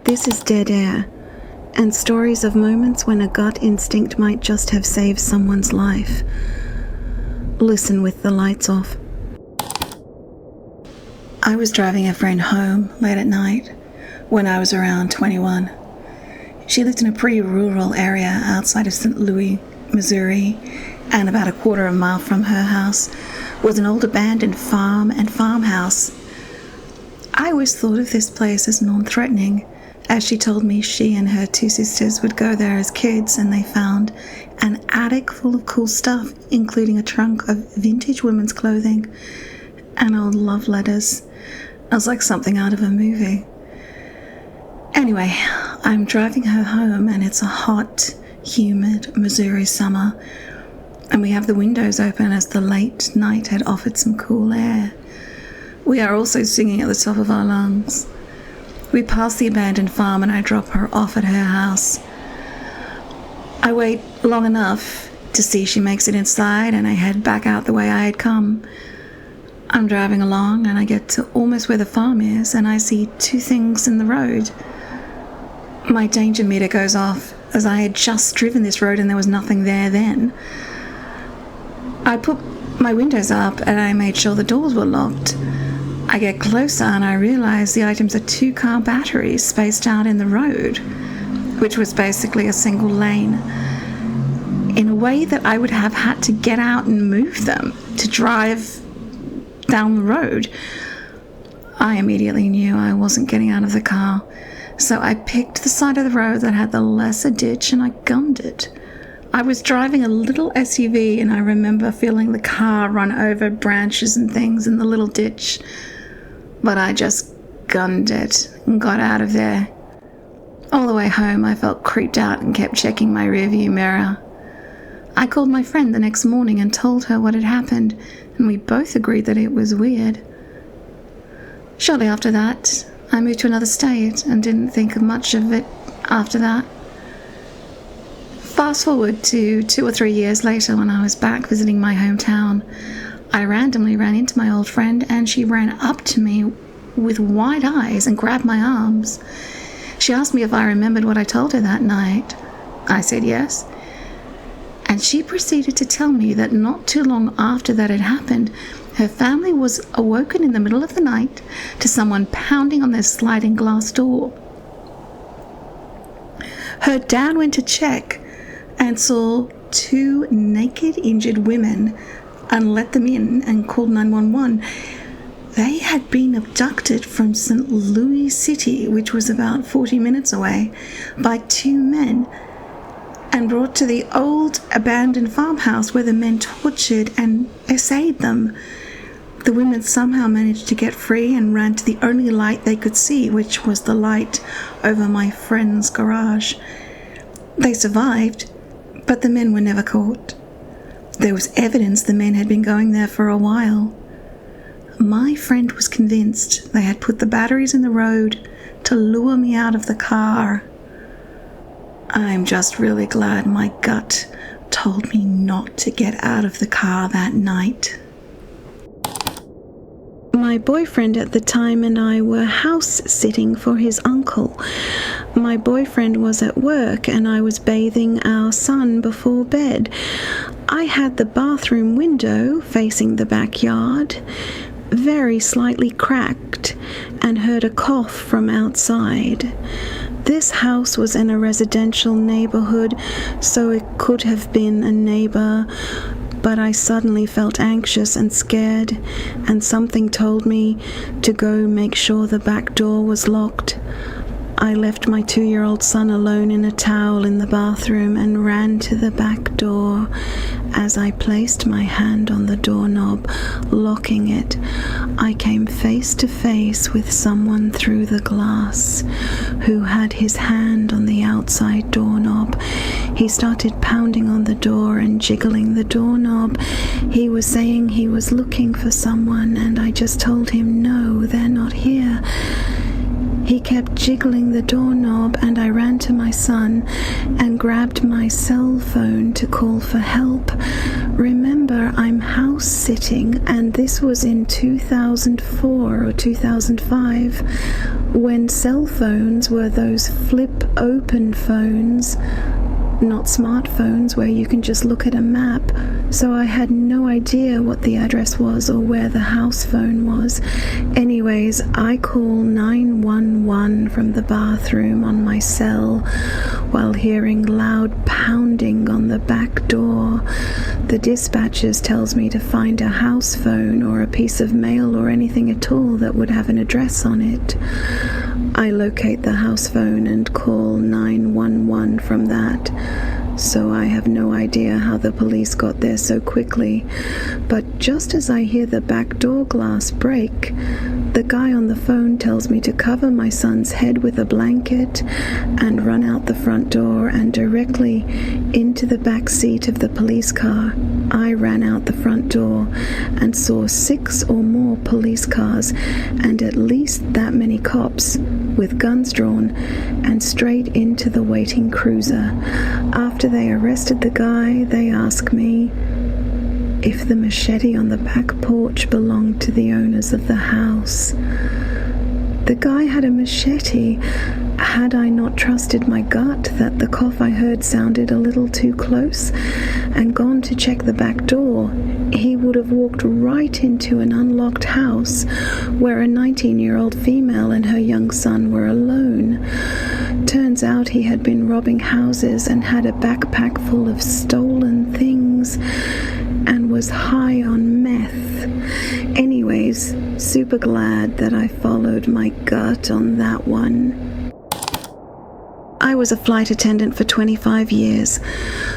This is Dead Air, and stories of moments when a gut instinct might just have saved someone's life. Listen with the lights off. I was driving a friend home late at night when I was around 21. She lived in a pretty rural area outside of St. Louis, Missouri, and about a quarter of a mile from her house was an old abandoned farm and farmhouse. I always thought of this place as non-threatening, as she told me she and her two sisters would go there as kids and they found an attic full of cool stuff, including a trunk of vintage women's clothing and old love letters. It was like something out of a movie. Anyway, I'm driving her home and it's a hot, humid Missouri summer, and we have the windows open as the late night had offered some cool air. We are also singing at the top of our lungs. We pass the abandoned farm and I drop her off at her house. I wait long enough to see she makes it inside and I head back out the way I had come. I'm driving along and I get to almost where the farm is and I see two things in the road. My danger meter goes off as I had just driven this road and there was nothing there then. I put my windows up and I made sure the doors were locked. I get closer and I realize the items are 2-car batteries spaced out in the road, which was basically a single lane, in a way that I would have had to get out and move them to drive down the road. I immediately knew I wasn't getting out of the car, so I picked the side of the road that had the lesser ditch and I gunned it. I was driving a little SUV and I remember feeling the car run over branches and things in the little ditch, but I just gunned it and got out of there. All the way home I felt creeped out and kept checking my rearview mirror. I called my friend the next morning and told her what had happened, and we both agreed that it was weird. Shortly after that, I moved to another state and didn't think much of it after that. Fast forward to 2 or 3 years later when I was back visiting my hometown, I randomly ran into my old friend and she ran up to me with wide eyes and grabbed my arms. She asked me if I remembered what I told her that night. I said yes. And she proceeded to tell me that not too long after that had happened, her family was awoken in the middle of the night to someone pounding on their sliding glass door. Her dad went to check and saw 2 naked, injured women and let them in and called 911. They had been abducted from St. Louis City, which was about 40 minutes away, by 2 men and brought to the old abandoned farmhouse where the men tortured and essayed them. The women somehow managed to get free and ran to the only light they could see, which was the light over my friend's garage. They survived, but the men were never caught. There was evidence the men had been going there for a while. My friend was convinced they had put the batteries in the road to lure me out of the car. I'm just really glad my gut told me not to get out of the car that night. My boyfriend at the time and I were house-sitting for his uncle. My boyfriend was at work and I was bathing our son before bed. I had the bathroom window facing the backyard, very slightly cracked, and heard a cough from outside. This house was in a residential neighborhood, so it could have been a neighbor, but I suddenly felt anxious and scared, and something told me to go make sure the back door was locked. I left my 2-year-old son alone in a towel in the bathroom and ran to the back door. As I placed my hand on the doorknob, locking it, I came face to face with someone through the glass who had his hand on the outside doorknob. He started pounding on the door and jiggling the doorknob. He was saying he was looking for someone, and I just told him, no, they're not here. He kept jiggling the doorknob, and I ran to my son and grabbed my cell phone to call for help. Remember, I'm house sitting, and this was in 2004 or 2005, when cell phones were those flip open phones, not smartphones where you can just look at a map. So I had no idea what the address was or where the house phone was. Anyways, I call 911 from the bathroom on my cell while hearing loud pounding on the back door. The dispatchers tells me to find a house phone or a piece of mail or anything at all that would have an address on it. I locate the house phone and call 911 from that. So I have no idea how the police got there so quickly, but just as I hear the back door glass break, the guy on the phone tells me to cover my son's head with a blanket and run out the front door and directly into the back seat of the police car. I ran out the front door and saw 6 or more police cars and at least that many cops with guns drawn and straight into the waiting cruiser. After they arrested the guy, they asked me if the machete on the back porch belonged to the owners of the house. The guy had a machete. Had I not trusted my gut that the cough I heard sounded a little too close and gone to check the back door, he would have walked right into an unlocked house where a 19-year-old female and her young son were alone. Turns out he had been robbing houses and had a backpack full of stolen things and was high on meth. Anyways, super glad that I followed my gut on that one. I was a flight attendant for 25 years.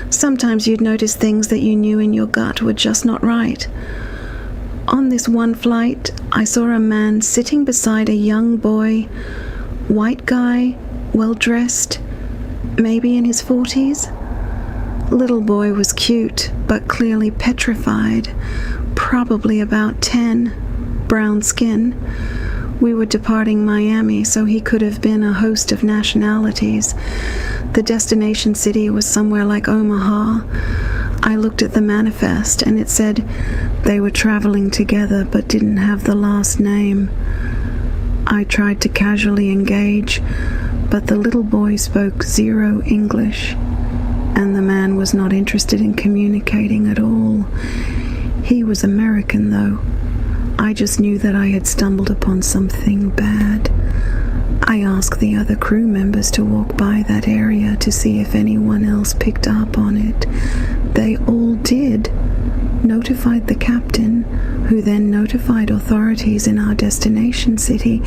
Sometimes you'd notice things that you knew in your gut were just not right. On this one flight, I saw a man sitting beside a young boy, white guy, well-dressed, maybe in his 40s. Little boy was cute, but clearly petrified, probably about 10, brown skin. We were departing Miami, so he could have been a host of nationalities. The destination city was somewhere like Omaha. I looked at the manifest, and it said they were traveling together but didn't have the last name. I tried to casually engage, but the little boy spoke 0 English, and the man was not interested in communicating at all. He was American, though. I just knew that I had stumbled upon something bad. I asked the other crew members to walk by that area to see if anyone else picked up on it. They all did. Notified the captain, who then notified authorities in our destination city.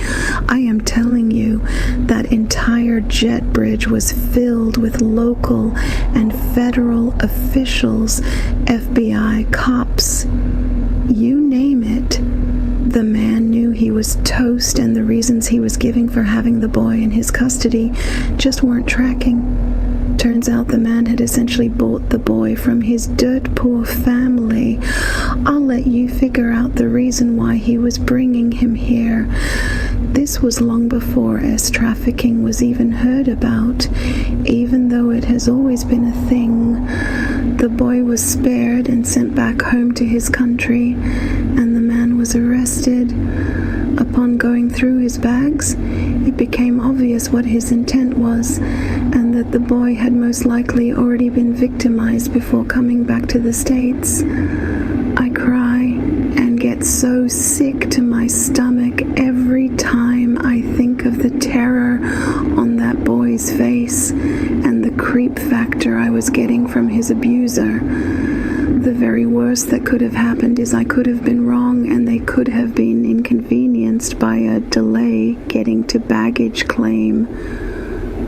I am telling you, that entire jet bridge was filled with local and federal officials, FBI, cops, you name it. The man knew he was toast, and the reasons he was giving for having the boy in his custody just weren't tracking. Turns out the man had essentially bought the boy from his dirt-poor family. I'll let you figure out the reason why he was bringing him here. This was long before trafficking was even heard about, even though it has always been a thing. The boy was spared and sent back home to his country, and the man was arrested. Upon going through his bags, it became obvious what his intent was, and that the boy had most likely already been victimized before coming back to the States. I cry and get so sick to my stomach every time I think of the terror on that boy's face and the creep factor I was getting from his abuser. The very worst that could have happened is I could have been wrong, and they could have been inconvenienced by a delay getting to baggage claim.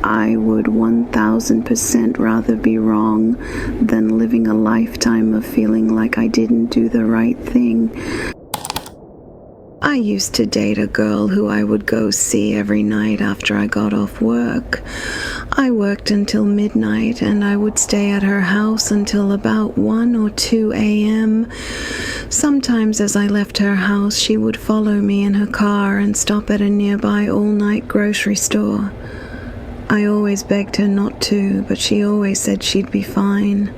I would 1000% rather be wrong than living a lifetime of feeling like I didn't do the right thing. I used to date a girl who I would go see every night after I got off work. I worked until midnight, and I would stay at her house until about 1 or 2 a.m. Sometimes as I left her house, she would follow me in her car and stop at a nearby all-night grocery store. I always begged her not to, but she always said she'd be fine.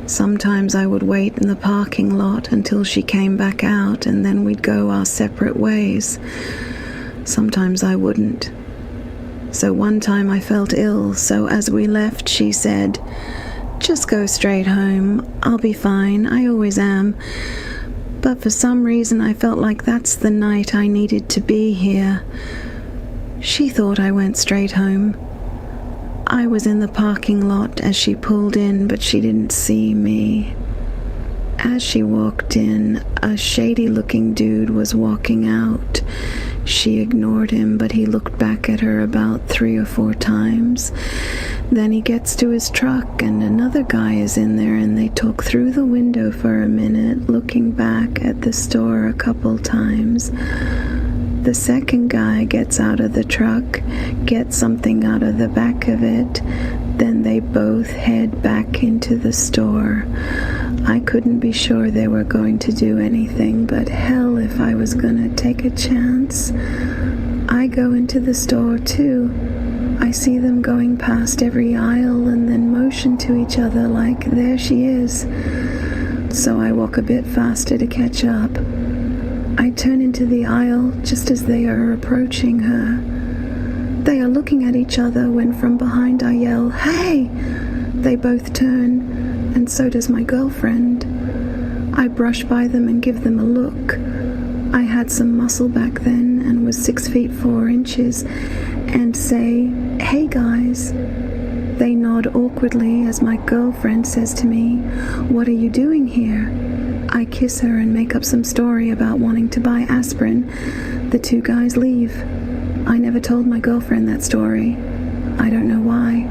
Sometimes I would wait in the parking lot until she came back out, and then we'd go our separate ways. Sometimes I wouldn't. So one time I felt ill, so as we left, she said, "Just go straight home. I'll be fine. I always am." But for some reason, I felt like that's the night I needed to be here. She thought I went straight home. I was in the parking lot as she pulled in, but she didn't see me. As she walked in, a shady-looking dude was walking out. She ignored him, but he looked back at her about 3 or 4 times. Then he gets to his truck, and another guy is in there, and they talk through the window for a minute, looking back at the store a couple times. The second guy gets out of the truck, gets something out of the back of it, then they both head back into the store. I couldn't be sure they were going to do anything, but hell if I was gonna take a chance. I go into the store too. I see them going past every aisle and then motion to each other like, there she is. So I walk a bit faster to catch up. I turn into the aisle just as they are approaching her. They are looking at each other when from behind I yell, "Hey!" They both turn, and so does my girlfriend. I brush by them and give them a look. I had some muscle back then and was 6 feet 4 inches, and say, "Hey guys." They nod awkwardly as my girlfriend says to me, "What are you doing here?" I kiss her and make up some story about wanting to buy aspirin. The 2 guys leave. I never told my girlfriend that story. I don't know why.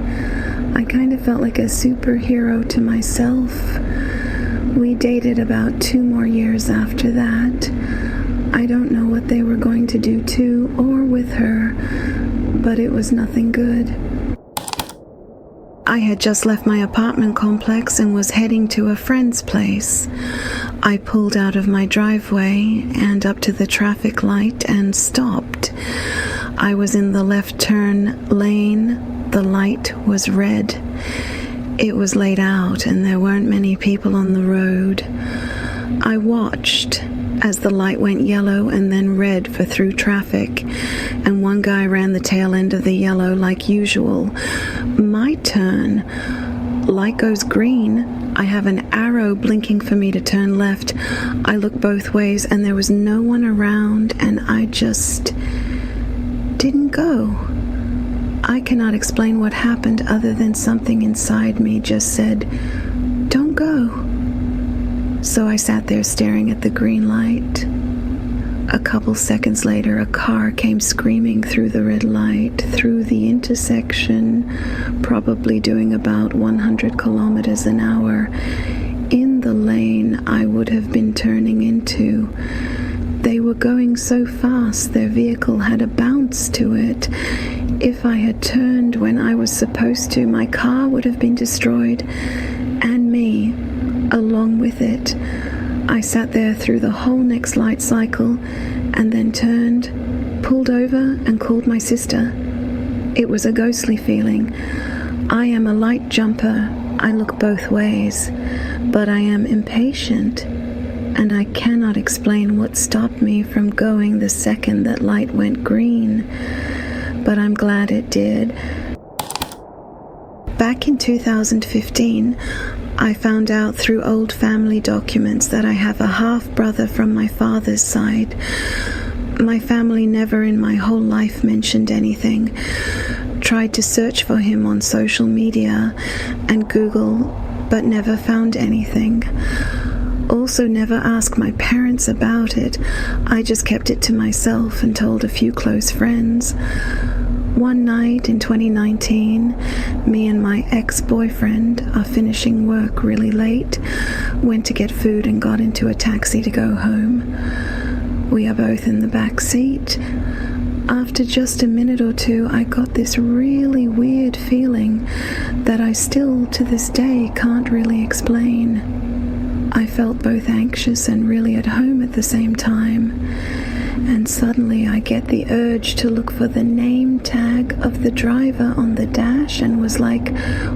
I kind of felt like a superhero to myself. We dated about 2 more years after that. I don't know what they were going to do to or with her, but it was nothing good. I had just left my apartment complex and was heading to a friend's place. I pulled out of my driveway and up to the traffic light and stopped. I was in the left turn lane. The light was red. It was late out and there weren't many people on the road. I watched as the light went yellow and then red for through traffic, and one guy ran the tail end of the yellow like usual. My turn. Light goes green. I have an arrow blinking for me to turn left. I look both ways and there was no one around, and I just didn't go. I cannot explain what happened other than something inside me just said, "Don't go." So I sat there staring at the green light. A couple seconds later, a car came screaming through the red light, through the intersection, probably doing about 100 kilometers an hour, in the lane I would have been turning into. They were going so fast, their vehicle had a bounce to it. If I had turned when I was supposed to, my car would have been destroyed, and me, along with it. I sat there through the whole next light cycle, and then turned, pulled over, and called my sister. It was a ghostly feeling. I am a light jumper. I look both ways, but I am impatient, and I cannot explain what stopped me from going the second that light went green, but I'm glad it did. Back in 2015, I found out through old family documents that I have a half-brother from my father's side. My family never in my whole life mentioned anything. Tried to search for him on social media and Google, but never found anything. Also never asked my parents about it. I just kept it to myself and told a few close friends. One night in 2019, me and my ex-boyfriend are finishing work really late, went to get food and got into a taxi to go home. We are both in the back seat. after just a minute or two, I got this really weird feeling that I still, to this day, can't really explain. I felt both anxious and really at home at the same time. And suddenly I get the urge to look for the name tag of the driver on the dash and was like,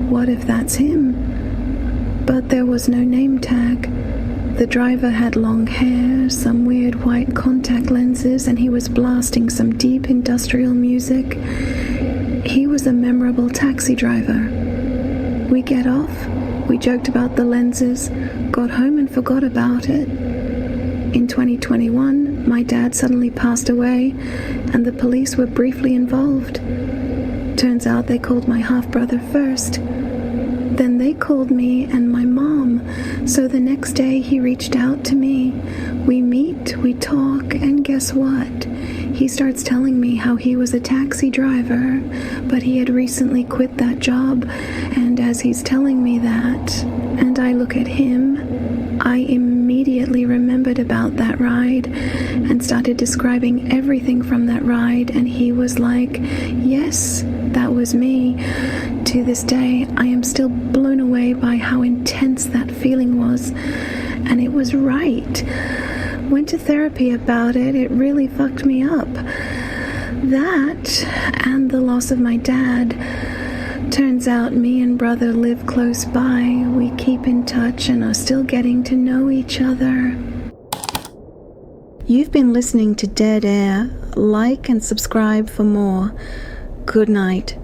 what if that's him? But there was no name tag. The driver had long hair, some weird white contact lenses, and he was blasting some deep industrial music. He was a memorable taxi driver. We get off, we joked about the lenses, got home and forgot about it. In 2021, my dad suddenly passed away, and the police were briefly involved. Turns out they called my half-brother first. Then they called me and my mom, so the next day he reached out to me. We meet, we talk, and guess what? He starts telling me how he was a taxi driver, but he had recently quit that job, and as he's telling me that, and I look at him, I immediately remembered about that ride and started describing everything from that ride, and he was like, yes, that was me. To this day, I am still blown away by how intense that feeling was, and it was right. Went to therapy about it. It really fucked me up. That, and the loss of my dad. Turns out me and brother live close by. We keep in touch and are still getting to know each other. You've been listening to Dead Air. Like and subscribe for more. Good night.